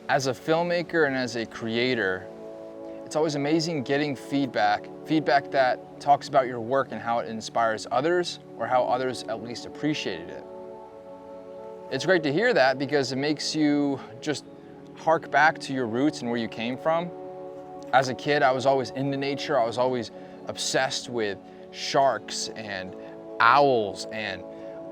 As a filmmaker and as a creator, it's always amazing getting feedback that talks about your work and how it inspires others, or how others at least appreciated it. It's great to hear that because it makes you just hark back to your roots and where you came from. As a kid, I was always into nature. I was always obsessed with sharks and owls and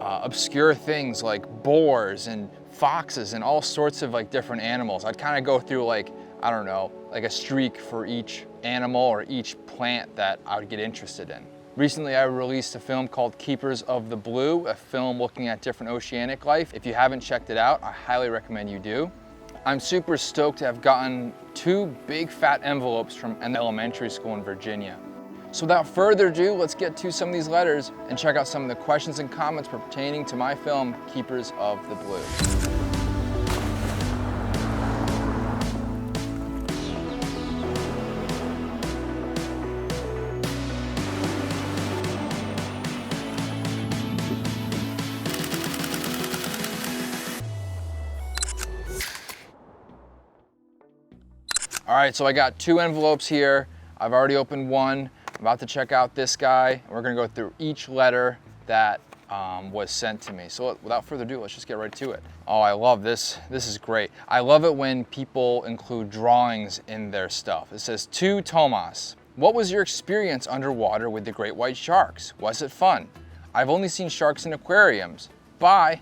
obscure things like boars and foxes and all sorts of like different animals. I'd kind of go through like, I don't know, like a streak for each animal or each plant that I would get interested in. Recently, I released a film called Keepers of the Blue, a film looking at different oceanic life. If you haven't checked it out, I highly recommend you do. I'm super stoked to have gotten 2 big fat envelopes from an elementary school in Virginia. So without further ado, let's get to some of these letters and check out some of the questions and comments pertaining to my film, Keepers of the Blue. All right, so I got 2 envelopes here. I've already opened one. I'm about to check out this guy, and we're gonna go through each letter that was sent to me. So without further ado, let's just get right to it. Oh, I love this. This is great. I love it when people include drawings in their stuff. It says, "To Tomas, what was your experience underwater with the great white sharks? Was it fun? I've only seen sharks in aquariums. Bye."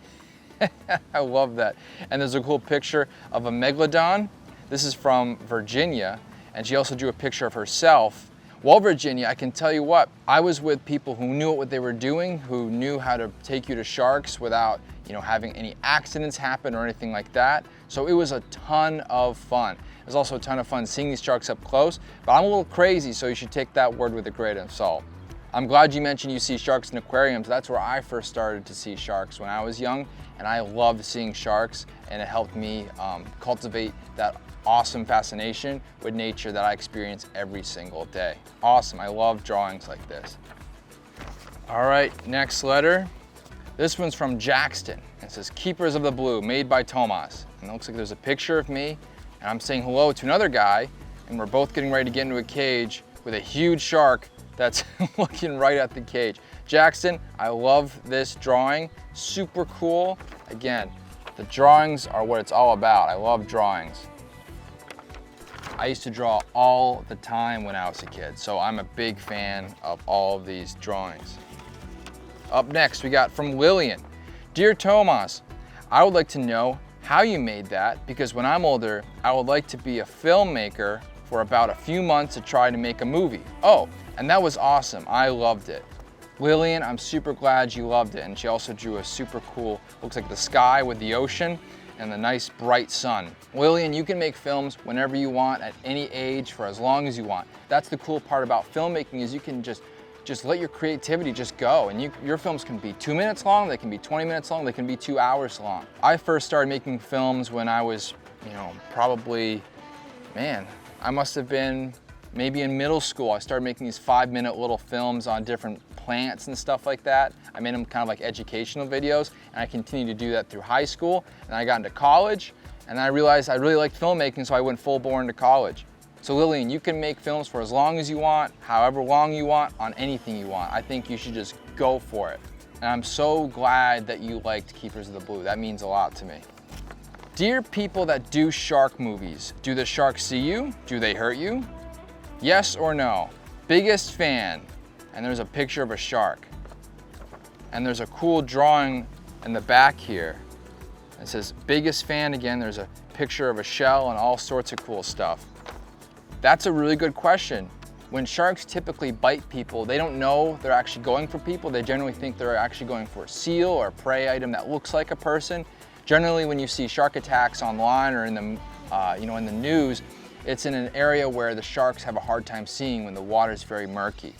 I love that. And there's a cool picture of a megalodon. This is from Virginia, and she also drew a picture of herself. Well, Virginia, I can tell you what, I was with people who knew what they were doing, who knew how to take you to sharks without, having any accidents happen or anything like that. So it was a ton of fun. It was also a ton of fun seeing these sharks up close, but I'm a little crazy, so you should take that word with a grain of salt. I'm glad you mentioned you see sharks in aquariums. That's where I first started to see sharks when I was young, and I loved seeing sharks, and it helped me cultivate that awesome fascination with nature that I experience every single day. Awesome, I love drawings like this. All right, next letter. This one's from Jackson. It says, "Keepers of the Blue, made by Tomas." And it looks like there's a picture of me, and I'm saying hello to another guy, and we're both getting ready to get into a cage with a huge shark that's looking right at the cage. Jackson, I love this drawing, super cool. Again, the drawings are what it's all about. I love drawings. I used to draw all the time when I was a kid, so I'm a big fan of all of these drawings. Up next, we got from Lillian. "Dear Tomas, I would like to know how you made that, because when I'm older, I would like to be a filmmaker for about a few months to try to make a movie. Oh, and that was awesome. I loved it." Lillian, I'm super glad you loved it. And she also drew a super cool, looks like the sky with the ocean and the nice bright sun. Lillian, you can make films whenever you want, at any age, for as long as you want. That's the cool part about filmmaking, is you can just let your creativity just go. And your films can be 2 minutes long, they can be 20 minutes long, they can be 2 hours long. I first started making films when I was, probably, I must have been maybe in middle school. I started making these 5-minute little films on different plants and stuff like that. I made them kind of like educational videos, and I continued to do that through high school. And I got into college, and I realized I really liked filmmaking, so I went full bore into college. So Lillian, you can make films for as long as you want, however long you want, on anything you want. I think you should just go for it. And I'm so glad that you liked Keepers of the Blue. That means a lot to me. "Dear people that do shark movies, do the sharks see you? Do they hurt you? Yes or no? Biggest fan." And there's a picture of a shark. And there's a cool drawing in the back here. It says, "Biggest fan." Again, there's a picture of a shell and all sorts of cool stuff. That's a really good question. When sharks typically bite people, they don't know they're actually going for people. They generally think they're actually going for a seal or a prey item that looks like a person. Generally, when you see shark attacks online or in the, in the news, it's in an area where the sharks have a hard time seeing when the water is very murky.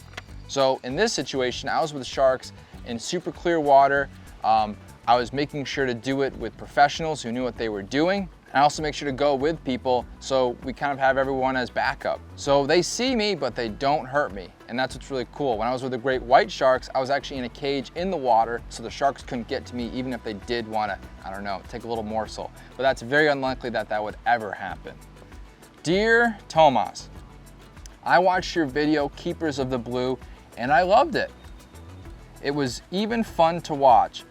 So in this situation, I was with sharks in super clear water. I was making sure to do it with professionals who knew what they were doing. I also make sure to go with people so we kind of have everyone as backup. So they see me, but they don't hurt me. And that's what's really cool. When I was with the great white sharks, I was actually in a cage in the water, so the sharks couldn't get to me even if they did want to, I don't know, take a little morsel. But that's very unlikely that that would ever happen. Dear Tomas, I watched your video, Keepers of the Blue, and I loved it. It was even fun to watch.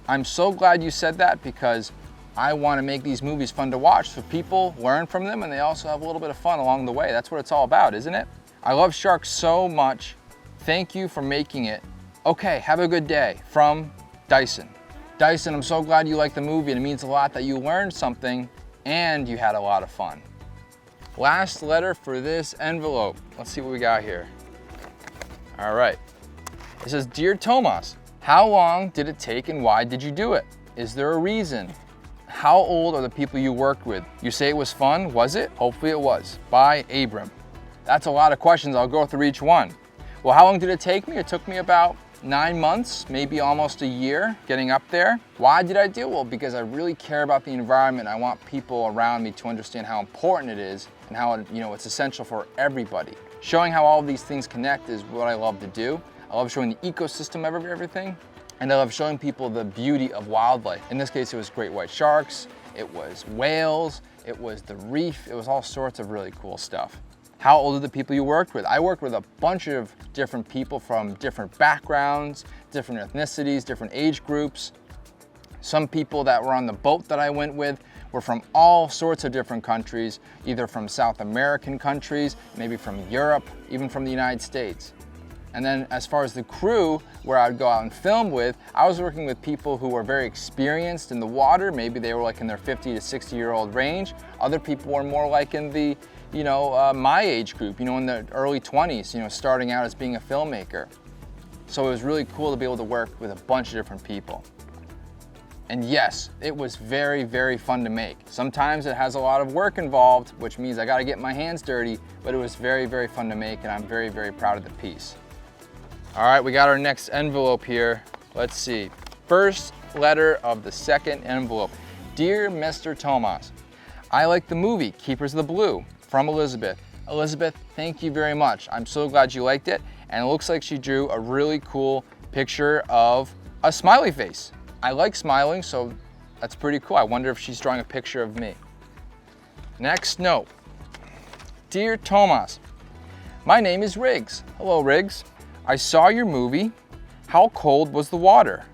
I'm so glad you said that because I want to make these movies fun to watch so people learn from them and they also have a little bit of fun along the way. That's what it's all about, isn't it? I love sharks so much. Thank you for making it. Okay, have a good day. From Dyson. Dyson, I'm so glad you liked the movie and it means a lot that you learned something and you had a lot of fun. Last letter for this envelope. Let's see what we got here. All right. It says, Dear Tomas, how long did it take and why did you do it? Is there a reason? How old are the people you worked with? You say it was fun, was it? Hopefully it was. By Abram. That's a lot of questions, I'll go through each one. Well, how long did it take me? It took me about 9 months, maybe almost a year getting up there. Why did I do it? Well, because I really care about the environment. I want people around me to understand how important it is and how it's essential for everybody. Showing how all of these things connect is what I love to do. I love showing the ecosystem of everything. And I love showing people the beauty of wildlife. In this case, it was great white sharks, it was whales, it was the reef, it was all sorts of really cool stuff. How old are the people you worked with? I worked with a bunch of different people from different backgrounds, different ethnicities, different age groups. Some people that were on the boat that I went with were from all sorts of different countries, either from South American countries, maybe from Europe, even from the United States. And then as far as the crew, where I'd go out and film with, I was working with people who were very experienced in the water. Maybe they were like in their 50 to 60-year-old range. Other people were more like in the, my age group, in the early 20s, starting out as being a filmmaker. So it was really cool to be able to work with a bunch of different people. And yes, it was very, very fun to make. Sometimes it has a lot of work involved, which means I got to get my hands dirty, but it was very, very fun to make, and I'm very, very proud of the piece. All right, we got our next envelope here. Let's see. First letter of the second envelope. Dear Mr. Tomas, I like the movie Keepers of the Blue, from Elizabeth. Elizabeth, thank you very much. I'm so glad you liked it. And it looks like she drew a really cool picture of a smiley face. I like smiling, so that's pretty cool. I wonder if she's drawing a picture of me. Next note. Dear Tomas, my name is Riggs. Hello, Riggs. I saw your movie. How cold was the water?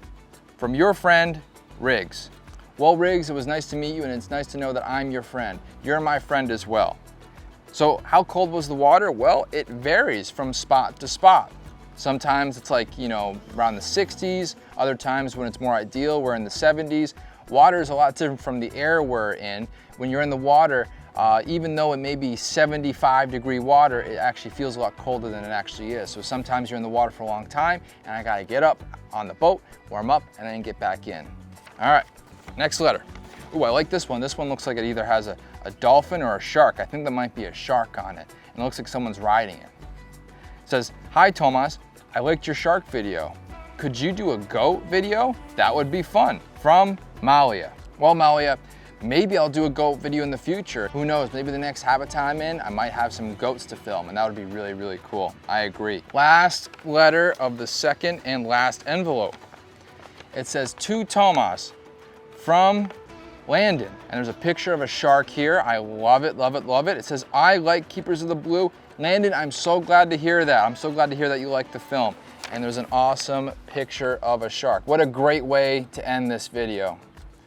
From your friend, Riggs. Well, Riggs, it was nice to meet you, and it's nice to know that I'm your friend. You're my friend as well. So how cold was the water? Well, it varies from spot to spot. Sometimes it's like, around the 60s. Other times when it's more ideal, we're in the 70s. Water is a lot different from the air we're in. When you're in the water, even though it may be 75-degree water, it actually feels a lot colder than it actually is. So sometimes you're in the water for a long time and I gotta get up on the boat, warm up, and then get back in. All right, next letter. Ooh, I like this one. This one looks like it either has a dolphin or a shark. I think there might be a shark on it. And it looks like someone's riding it. It says, Hi Tomas, I liked your shark video. Could you do a goat video? That would be fun. From Malia. Well, Malia, maybe I'll do a goat video in the future. Who knows, maybe the next habitat I'm in, I might have some goats to film, and that would be really, really cool. I agree. Last letter of the second and last envelope. It says, To Tomas, from Landon. And there's a picture of a shark here. I love it, love it, love it. It says, I like Keepers of the Blue. Landon, I'm so glad to hear that. I'm so glad to hear that you like the film. And there's an awesome picture of a shark. What a great way to end this video.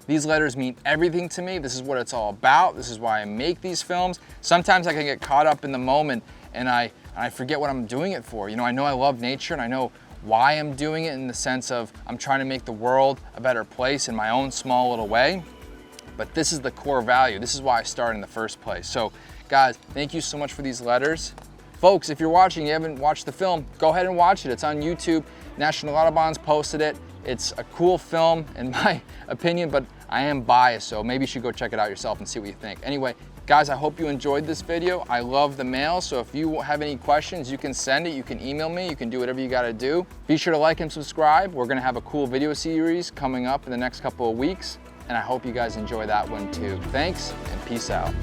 These letters mean everything to me. This is what it's all about. This is why I make these films. Sometimes I can get caught up in the moment and I forget what I'm doing it for. I know I love nature and I know why I'm doing it, in the sense of I'm trying to make the world a better place in my own small little way. But this is the core value. This is why I started in the first place. So guys, thank you so much for these letters. Folks, if you're watching, you haven't watched the film, go ahead and watch it. It's on YouTube. National Audubon's posted it. It's a cool film in my opinion, but I am biased, so maybe you should go check it out yourself and see what you think. Anyway, guys, I hope you enjoyed this video. I love the mail, so if you have any questions, you can send it, you can email me, you can do whatever you gotta do. Be sure to like and subscribe. We're gonna have a cool video series coming up in the next couple of weeks. and I hope you guys enjoy that one too. Thanks, and peace out.